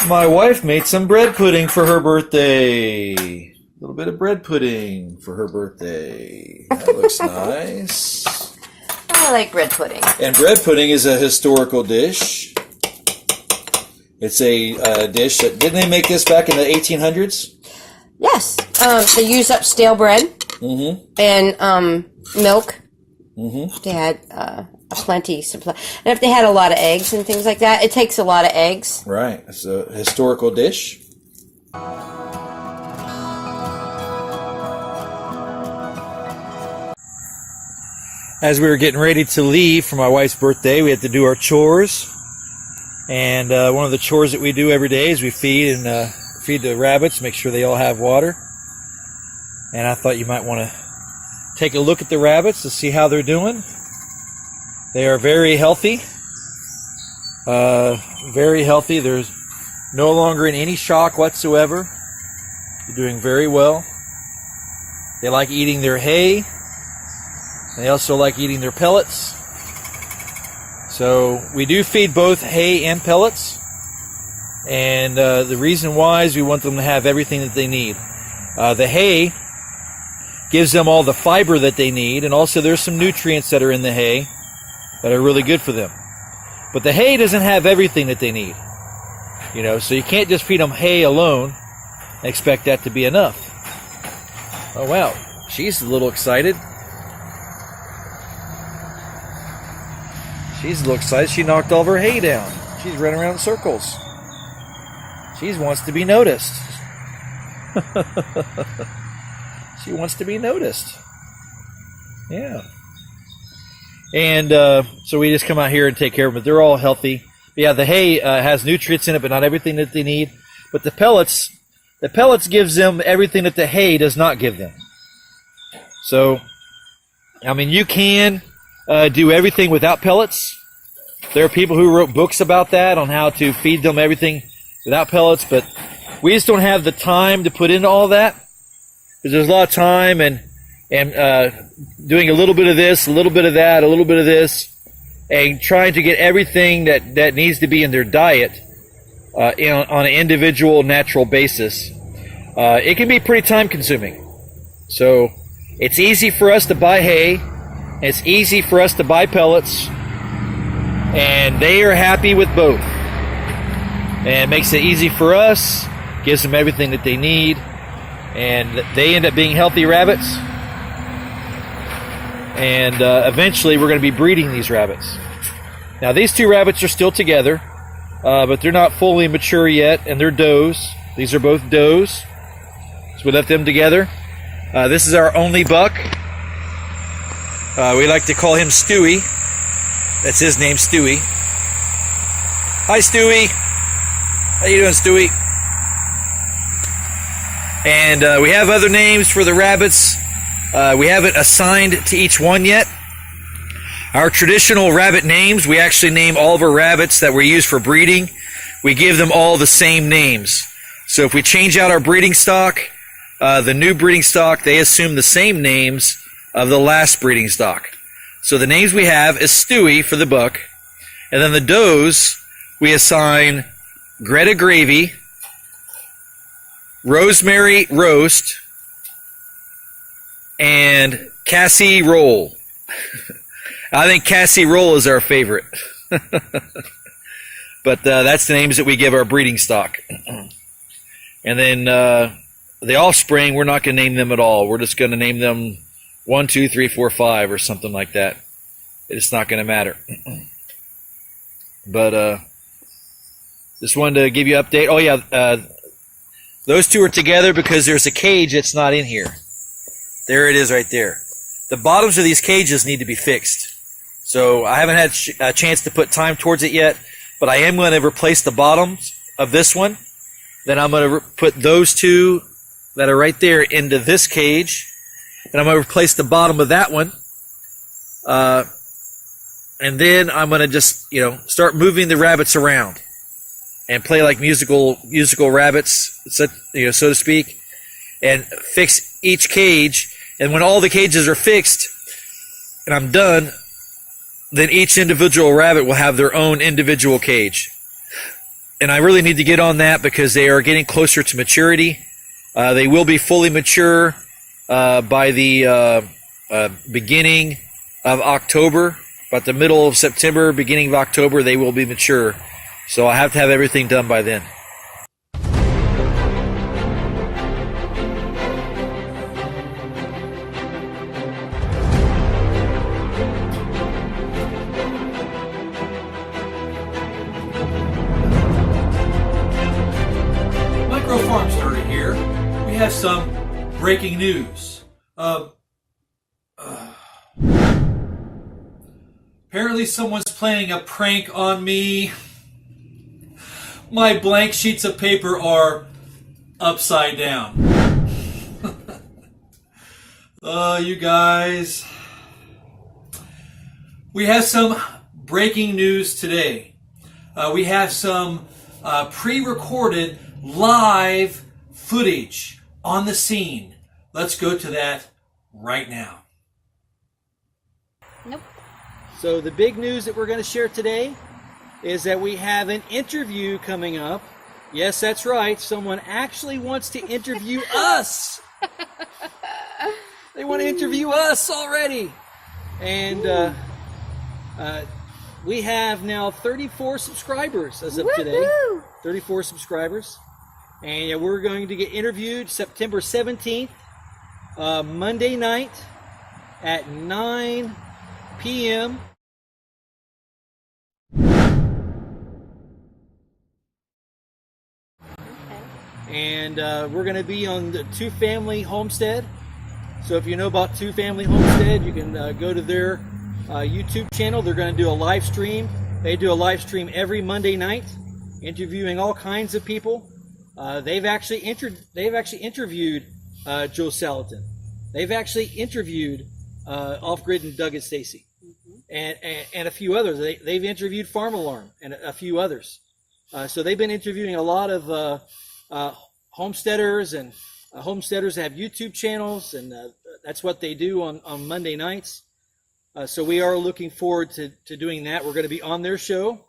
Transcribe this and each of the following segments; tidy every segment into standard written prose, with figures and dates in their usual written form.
My wife made some bread pudding for her birthday. A little bit of bread pudding for her birthday. That looks nice. I like bread pudding. And bread pudding is a historical dish. It's a dish that, didn't they make this back in the 1800s? Yes. They used up stale bread and milk. They had a plenty supply. And if they had a lot of eggs and things like that, it takes a lot of eggs. Right. It's a historical dish. As we were getting ready to leave for my wife's birthday, we had to do our chores. And one of the chores that we do every day is we feed the rabbits, make sure they all have water. And I thought you might want to take a look at the rabbits to see how they're doing. They are very healthy. Very healthy. There's no longer in any shock whatsoever. They're doing very well. They like eating their hay. They also like eating their pellets. So we do feed both hay and pellets. And the reason why is we want them to have everything that they need. The hay gives them all the fiber that they need, and also there's some nutrients that are in the hay that are really good for them. But the hay doesn't have everything that they need. You know, so you can't just feed them hay alone and expect that to be enough. Oh wow, she's a little excited. She's a little excited. She knocked all of her hay down. She's running around in circles. She wants to be noticed. She wants to be noticed. Yeah. And so we just come out here and take care of them. But they're all healthy. But yeah, the hay has nutrients in it, but not everything that they need. But the pellets gives them everything that the hay does not give them. So, I mean, you can do everything without pellets. There are people who wrote books about that, on how to feed them everything without pellets, but we just don't have the time to put into all that, because there's a lot of time and doing a little bit of this, a little bit of that, a little bit of this, and trying to get everything that needs to be in their diet on an individual, natural basis. It can be pretty time consuming. So it's easy for us to buy hay. It's easy for us to buy pellets, and they are happy with both. And it makes it easy for us, gives them everything that they need, and they end up being healthy rabbits. And eventually we're going to be breeding these rabbits. Now these two rabbits are still together, but they're not fully mature yet, and they're does. These are both does. So we left them together. This is our only buck. We like to call him Stewie. That's his name, Stewie. Hi, Stewie. How you doing, Stewie? And we have other names for the rabbits. We haven't assigned to each one yet. Our traditional rabbit names, we actually name all of our rabbits that we use for breeding. We give them all the same names. So if we change out our breeding stock, the new breeding stock, they assume the same names of the last breeding stock. So the names we have is Stewie for the buck, and then the does we assign Greta Gravy, Rosemary Roast, and Cassie Roll. I think Cassie Roll is our favorite. But that's the names that we give our breeding stock. And then the offspring, we're not going to name them at all. We're just going to name them 1, 2, 3, 4, 5 or something like that. It's not going to matter. But just wanted to give you an update. Oh yeah, those two are together because there's a cage that's not in here. There it is right there. The bottoms of these cages need to be fixed. So I haven't had a chance to put time towards it yet, but I am going to replace the bottoms of this one. Then I'm going to put those two that are right there into this cage. And I'm going to replace the bottom of that one. And then I'm going to just, start moving the rabbits around and play like musical rabbits, so to speak, and fix each cage. And when all the cages are fixed and I'm done, then each individual rabbit will have their own individual cage. and I really need to get on that because they are getting closer to maturity. They will be fully mature by the beginning of October. About the middle of September, beginning of October, they will be mature. So I have to have everything done by then. Micro Farm Starter here. We have some breaking news. Apparently someone's planning a prank on me. My blank sheets of paper are upside down. Oh, you guys. We have some breaking news today. We have some pre-recorded live footage on the scene. Let's go to that right now. Nope. So the big news that we're going to share today is that we have an interview coming up. Yes, that's right. Someone actually wants to interview us. They want to interview us already. And we have now 34 subscribers as of today. 34 subscribers. And we're going to get interviewed September 17th, Monday night at 9 p.m. And we're going to be on the Two Family Homestead. So if you know about Two Family Homestead, you can go to their YouTube channel. They're going to do a live stream. They do a live stream every Monday night, interviewing all kinds of people. They've actually interviewed Joe Salatin. They've actually interviewed Off Grid and Doug and Stacy, and a few others. They've interviewed Farm Alarm and a few others. So they've been interviewing a lot of homesteaders, and homesteaders have YouTube channels, and that's what they do on Monday nights. So we are looking forward to doing that. We're going to be on their show.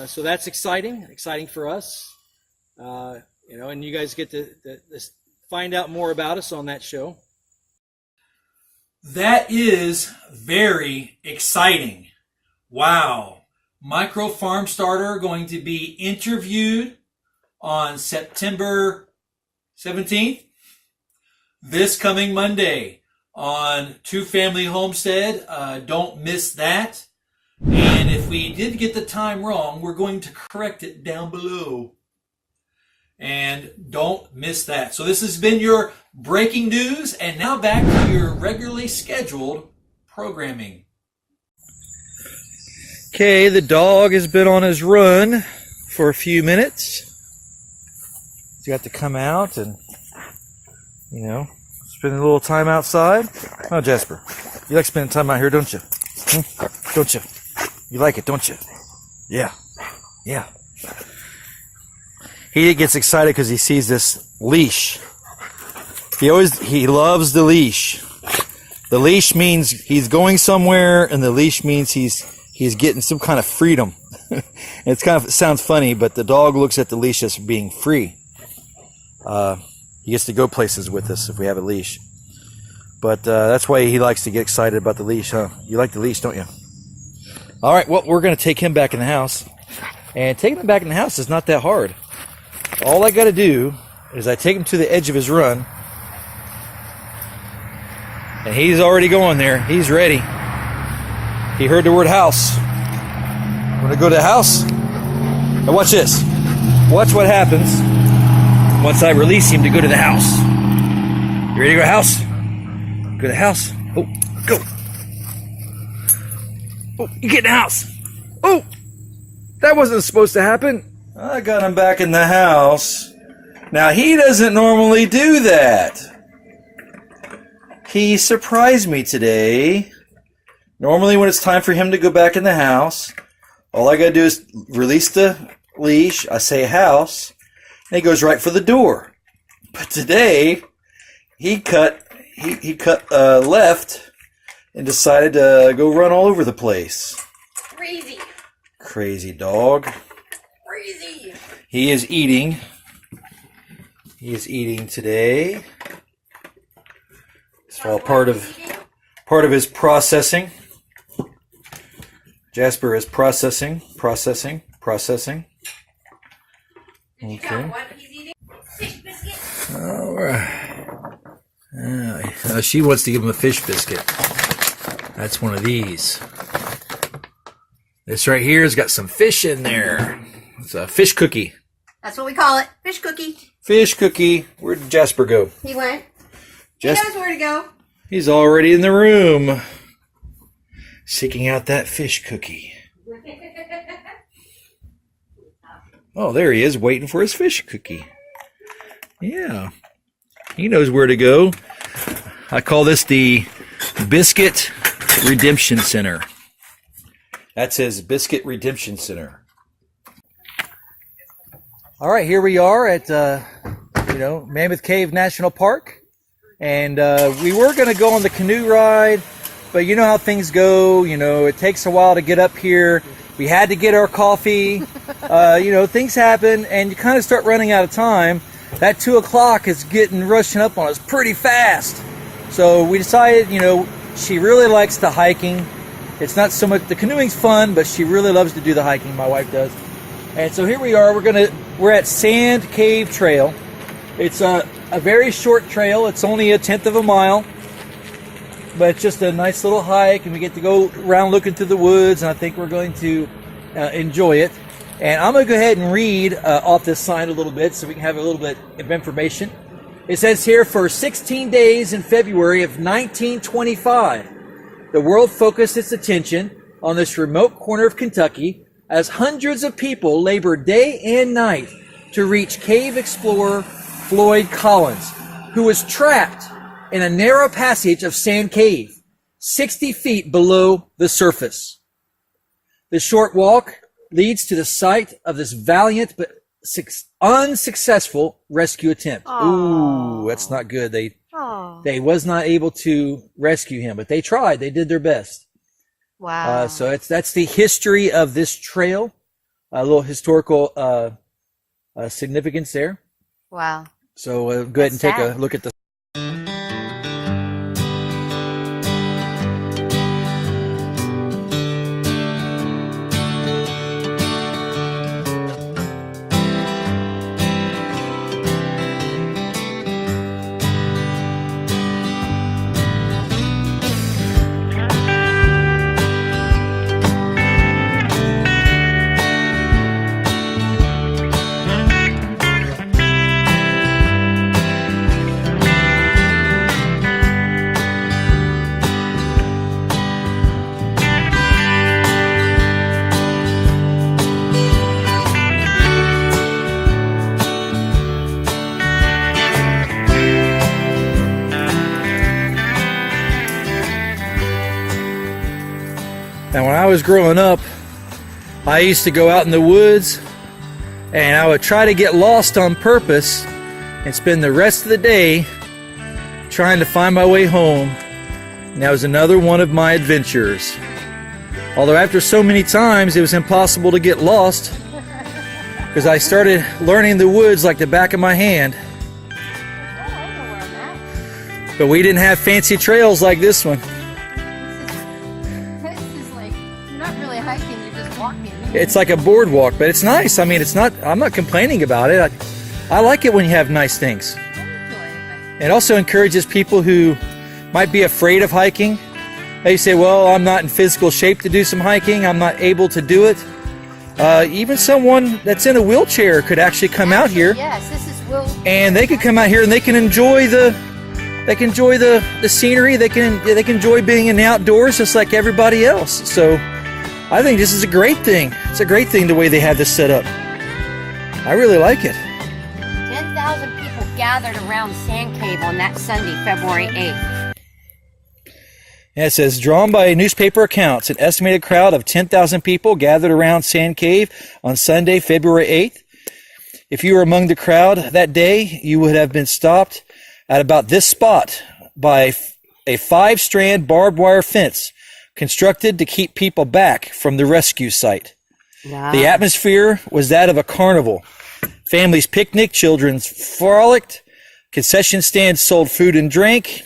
So that's exciting for us. And you guys get to find out more about us on that show. That is very exciting. Wow. Micro Farm Starter going to be interviewed on September 17th, this coming Monday on Two Family Homestead. Don't miss that. And if we did get the time wrong, we're going to correct it down below. And don't miss that. So this has been your breaking news, and now back to your regularly scheduled programming. Okay, the dog has been on his run for a few minutes. He's got to come out and, spend a little time outside. Oh, Jasper, you like spending time out here, don't you? Don't you? You like it, don't you? Yeah. He gets excited because he sees this leash. He loves the leash. The leash means he's going somewhere, and the leash means he's getting some kind of freedom. It sounds funny, but the dog looks at the leash as being free. He gets to go places with us if we have a leash. But that's why he likes to get excited about the leash, huh? You like the leash, don't you? All right, well, we're going to take him back in the house. And taking him back in the house is not that hard. All I got to do is I take him to the edge of his run. And he's already going there. He's ready. He heard the word house. I'm going to go to the house. Now watch this. Watch what happens once I release him to go to the house. You ready to go to the house? Go to the house. Oh, go. Oh, you get in the house. Oh, that wasn't supposed to happen. I got him back in the house. Now, he doesn't normally do that. He surprised me today. Normally, when it's time for him to go back in the house, all I got to do is release the leash. I say house, and he goes right for the door. But today, he cut left and decided to go run all over the place. Crazy. Crazy dog. is he? He is eating. He is eating today. It's all part of his processing. Jasper is processing. Okay. Fish biscuit. All right. She wants to give him a fish biscuit. That's one of these. This right here has got some fish in there. It's a fish cookie. That's what we call it. Fish cookie. Fish cookie. Where did Jasper go? He went. He knows where to go. He's already in the room, seeking out that fish cookie. Oh, there he is, waiting for his fish cookie. Yeah, he knows where to go. I call this the Biscuit Redemption Center. That's his Biscuit Redemption Center. All right, here we are at Mammoth Cave National Park, and we were going to go on the canoe ride, but you know how things go. It takes a while to get up here. We had to get our coffee. Things happen, and you kind of start running out of time. That 2 o'clock is rushing up on us pretty fast. So we decided, she really likes the hiking. It's not so much, the canoeing's fun, but she really loves to do the hiking, my wife does. And so here we are, we're at Sand Cave Trail. It's a very short trail. It's only 1/10 of a mile, but it's just a nice little hike, and we get to go around looking through the woods, and I think we're going to enjoy it. And I'm going to go ahead and read off this sign a little bit so we can have a little bit of information. It says here, for 16 days in February of 1925, the world focused its attention on this remote corner of Kentucky as hundreds of people labored day and night to reach cave explorer Floyd Collins, who was trapped in a narrow passage of Sand Cave, 60 feet below the surface. The short walk leads to the site of this valiant but unsuccessful rescue attempt. Aww. Ooh, that's not good. They was not able to rescue him, but they tried. They did their best. Wow. So that's the history of this trail. A little historical significance there. Wow. So go ahead and take a look at the. Now, when I was growing up, I used to go out in the woods and I would try to get lost on purpose and spend the rest of the day trying to find my way home. And that was another one of my adventures. Although after so many times it was impossible to get lost because I started learning the woods like the back of my hand. But we didn't have fancy trails like this one. It's like a boardwalk, but it's nice. I mean, I'm not complaining about it. I like it when you have nice things. It also encourages people who might be afraid of hiking. They say, well, I'm not in physical shape to do some hiking. I'm not able to do it. Even someone that's in a wheelchair could actually come out here. Yes, this is and they could come out here and they can enjoy the scenery. They can enjoy being in the outdoors just like everybody else. So I think this is a great thing. It's a great thing the way they have this set up. I really like it. 10,000 people gathered around Sand Cave on that Sunday, February 8th. And it says, drawn by newspaper accounts, an estimated crowd of 10,000 people gathered around Sand Cave on Sunday, February 8th. If you were among the crowd that day, you would have been stopped at about this spot by a 5-strand barbed wire fence constructed to keep people back from the rescue site. Yeah. The atmosphere was that of a carnival. Families picnicked, children frolicked, concession stands sold food and drink,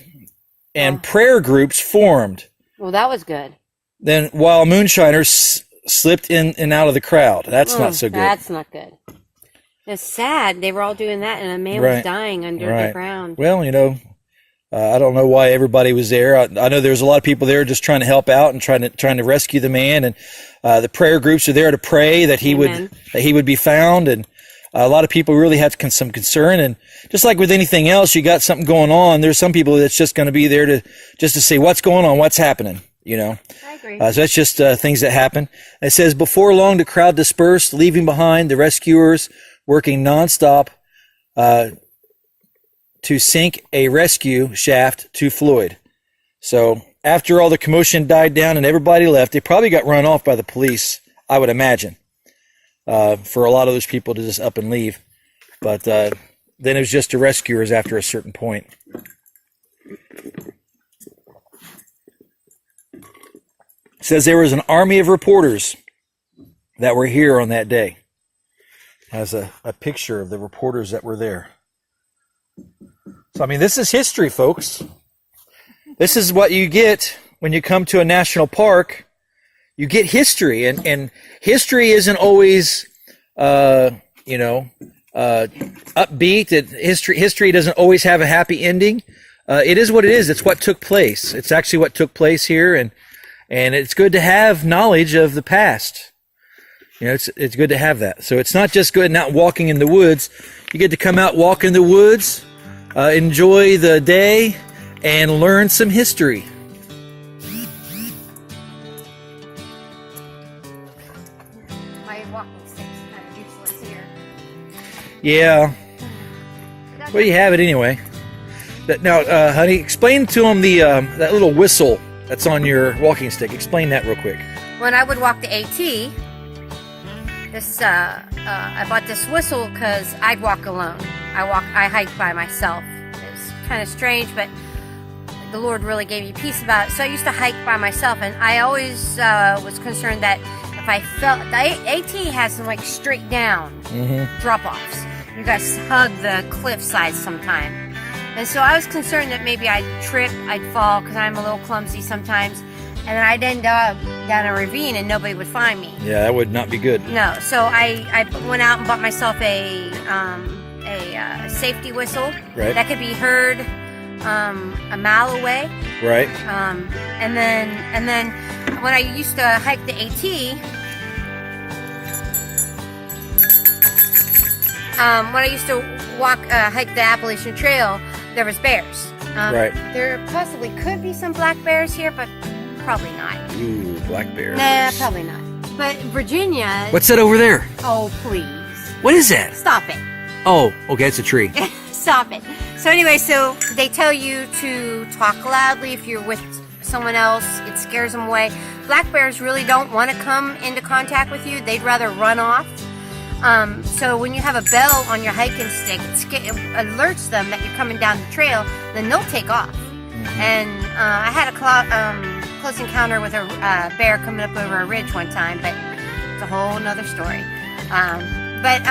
and prayer groups formed. Well, that was good. Then, while moonshiners slipped in and out of the crowd. That's not so good. That's not good. It's sad. They were all doing that, and a man was dying under the ground. Well, I don't know why everybody was there. I know there's a lot of people there just trying to help out and trying to rescue the man. And the prayer groups are there to pray that he would be found. And a lot of people really have some concern. And just like with anything else, you got something going on. There's some people that's just going to be there to say what's going on, what's happening. I agree. So that's just things that happen. It says, before long, the crowd dispersed, leaving behind the rescuers working nonstop to sink a rescue shaft to Floyd. So after all the commotion died down and everybody left, they probably got run off by the police, I would imagine, for a lot of those people to just up and leave. But then it was just the rescuers after a certain point. It says there was an army of reporters that were here on that day. Has a picture of the reporters that were there. So, this is history, folks. This is what you get when you come to a national park. You get history, and history isn't always, upbeat. History doesn't always have a happy ending. It is what it is. It's what took place. It's actually what took place here, and it's good to have knowledge of the past. It's good to have that. So it's not just going out walking in the woods. You get to come out, walk in the woods, enjoy the day, and learn some history. My walking stick's kind of useless here. Yeah. Well, you have it anyway. Now, honey, explain to them that little whistle that's on your walking stick. Explain that real quick. When I would walk the AT, I bought this whistle because I'd walk alone. I hike by myself. It's kind of strange, but the Lord really gave me peace about it. So I used to hike by myself, and I always was concerned that if I fell, the AT has some straight down drop-offs. You guys hug the cliff sides sometime. And so I was concerned that maybe I'd trip, I'd fall, because I'm a little clumsy sometimes, and then I'd end up down a ravine and nobody would find me. Yeah, that would not be good. No, so I went out and bought myself a safety whistle that could be heard a mile away. Right. And then when I used to hike the AT, when I used to hike the Appalachian Trail, there was bears. Right. There possibly could be some black bears here, but probably not. Ooh, black bears. Nah, probably not. But Virginia... What's that over there? Oh, please. What is that? Stop it. Oh, okay, it's a tree. Stop it. So anyway, so they tell you to talk loudly if you're with someone else. It scares them away. Black bears really don't want to come into contact with you. They'd rather run off. So when you have a bell on your hiking stick, it alerts them that you're coming down the trail, then they'll take off. And I had a close encounter with a bear coming up over a ridge one time, but it's a whole nother story. But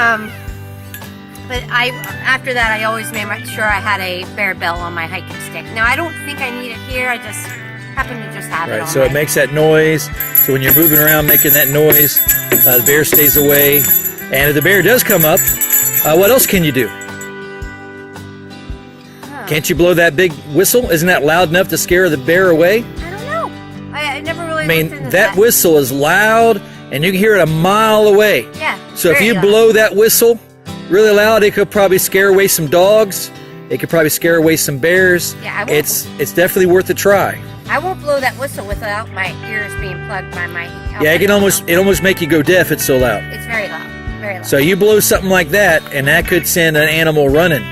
after that, I always made sure I had a bear bell on my hiking stick. Now, I don't think I need it here. I just happen to just have it on. Right, so it makes that noise. So when you're moving around making that noise, the bear stays away. And if the bear does come up, what else can you do? Can't you blow that big whistle? Isn't that loud enough to scare the bear away? I don't know. I never really looked into that whistle is loud, and you can hear it a mile away. Yeah. So if you blow that whistle really loud, it could probably scare away some dogs. It could probably scare away some bears. Yeah, it's definitely worth a try. I won't blow that whistle without my ears being plugged by my... Yeah, it almost make you go deaf. It's so loud. It's very loud. Very loud. So you blow something like that, and that could send an animal running.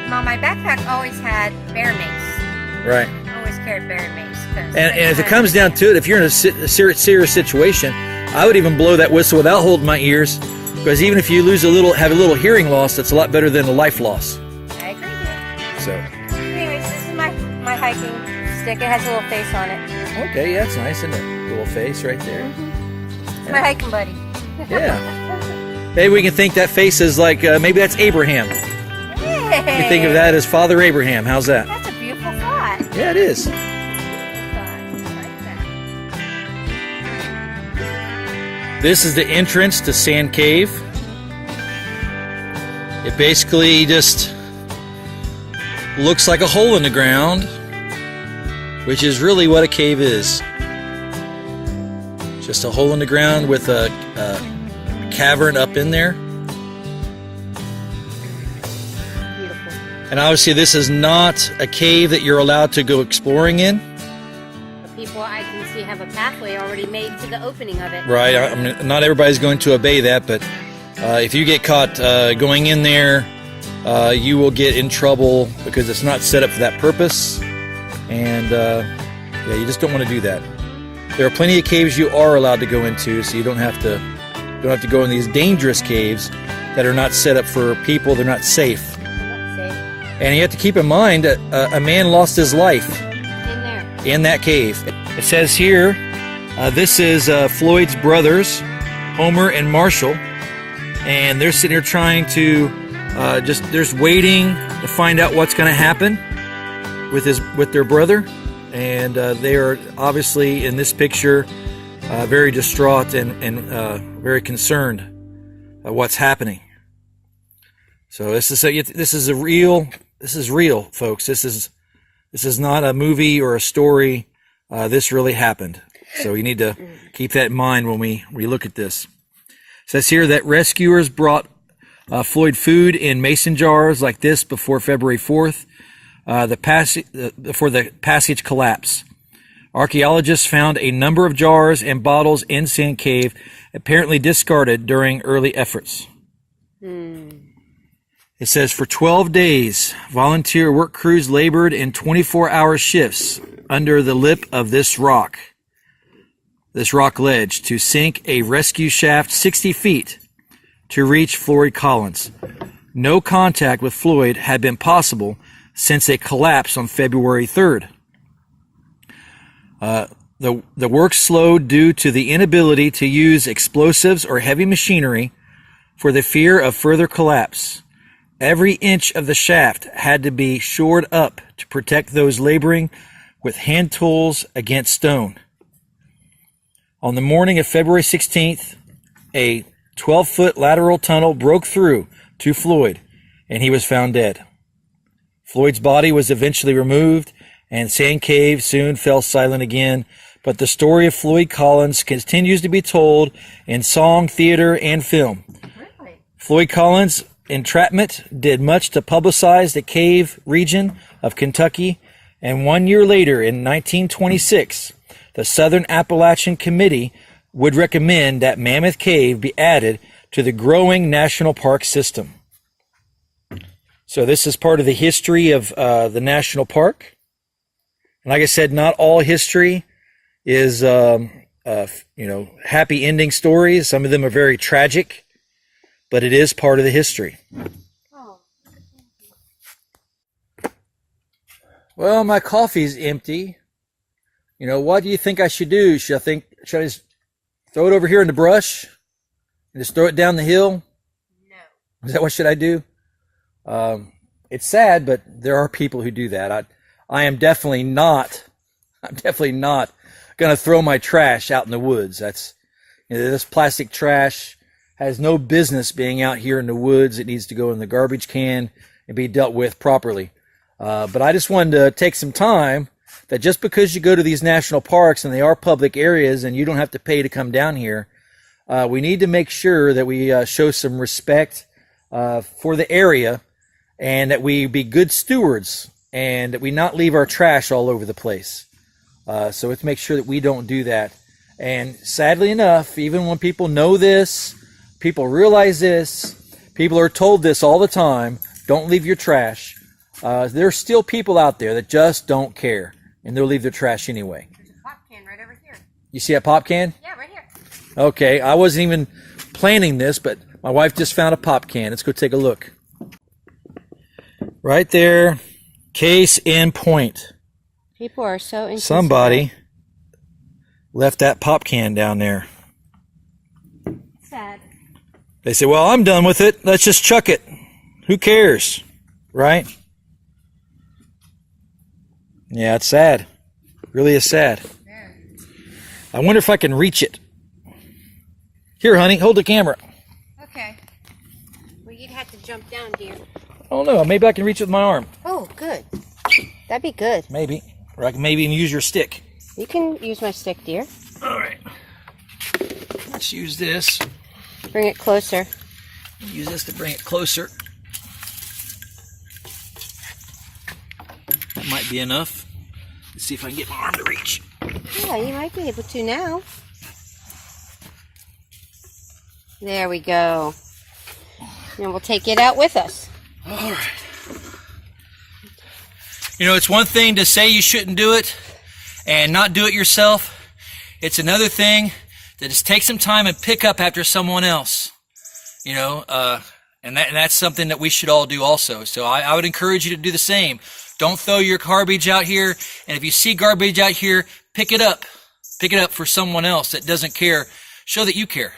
Well, my backpack always had bear mace. Right. I always carried bear mace. And if it comes down to it, if you're in a serious situation, I would even blow that whistle without holding my ears, because even if you have a little hearing loss, that's a lot better than a life loss. I agree with you. So. Anyways, this is my hiking stick. It has a little face on it. Okay, yeah, that's nice, isn't it? Little face right there. Mm-hmm. It's my hiking buddy. Yeah. Maybe we can think that face is like, maybe that's Abraham. Hey. You think of that as Father Abraham. How's that? That's a beautiful thought. Yeah, it is. This is the entrance to Sand Cave. It basically just looks like a hole in the ground, which is really what a cave is. Just a hole in the ground with a cavern up in there. Beautiful. And obviously this is not a cave that you're allowed to go exploring in. The people I can see have a pathway already made to the opening of it. Right, I mean, not everybody's going to obey that, but if you get caught going in there, you will get in trouble because it's not set up for that purpose. And yeah, you just don't want to do that. There are plenty of caves you are allowed to go into, so you don't have to go in these dangerous caves that are not set up for people. They're not safe. Not safe. And you have to keep in mind that a man lost his life in that cave. It says here, this is Floyd's brothers, Homer and Marshall, and they're sitting here trying to they're waiting to find out what's going to happen with their brother. And they are obviously in this picture very distraught and very concerned at what's happening. So this is real, folks. This is not a movie or a story. This really happened. So you need to keep that in mind when we look at this. It says here that rescuers brought Floyd food in mason jars like this before February 4th. Before the passage collapse. Archaeologists found a number of jars and bottles in Sand Cave, apparently discarded during early efforts. It says for 12 days, volunteer work crews labored in 24-hour shifts under the lip of this rock ledge, to sink a rescue shaft 60 feet to reach Floyd Collins. No contact with Floyd had been possible since a collapse on February 3rd. The work slowed due to the inability to use explosives or heavy machinery for the fear of further collapse. Every inch of the shaft had to be shored up to protect those laboring with hand tools against stone. On the morning of February 16th, a 12-foot lateral tunnel broke through to Floyd, and he was found dead. Floyd's body was eventually removed, and Sand Cave soon fell silent again, but the story of Floyd Collins continues to be told in song, theater, and film. Really? Floyd Collins' entrapment did much to publicize the cave region of Kentucky, and 1 year later, in 1926, the Southern Appalachian Committee would recommend that Mammoth Cave be added to the growing national park system. So this is part of the history of the national park. And like I said, not all history is, happy ending stories. Some of them are very tragic, but it is part of the history. Well, my coffee's empty. What do you think I should do? Should I just throw it over here in the brush and just throw it down the hill? No. Is that what should I do? It's sad, but there are people who do that. I am definitely not going to throw my trash out in the woods. This plastic trash has no business being out here in the woods. It needs to go in the garbage can and be dealt with properly. But I just wanted to take some time that just because you go to these national parks and they are public areas and you don't have to pay to come down here, we need to make sure that we show some respect for the area, and that we be good stewards, and that we not leave our trash all over the place. So let's make sure that we don't do that. And sadly enough, even when people know this, people realize this, people are told this all the time, don't leave your trash. There's still people out there that just don't care, and they'll leave their trash anyway. There's a pop can right over here. You see a pop can? Yeah, right here. Okay, I wasn't even planning this, but my wife just found a pop can. Let's go take a look. Right there, case in point. People are so inconsiderate. Somebody left that pop can down there. sad. They say, well, I'm done with it. Let's just chuck it. Who cares? Right? Yeah, it's sad. Really is sad. I wonder if I can reach it. Here, honey, hold the camera. Okay. Well, you'd have to jump down, dear. I don't know. Maybe I can reach it with my arm. Oh, good. That'd be good. Maybe. Or I can maybe even use your stick. You can use my stick, dear. All right. Let's use this. Bring it closer. Use this to bring it closer. That might be enough. Let's see if I can get my arm to reach. Yeah, you might be able to now. There we go. And we'll take it out with us. All right. You know, it's one thing to say you shouldn't do it and not do it yourself. It's another thing to just take some time and pick up after someone else. You know, and that's something that we should all do also. So I would encourage you to do the same. Don't throw your garbage out here. And if you see garbage out here, pick it up. Pick it up for someone else that doesn't care. Show that you care.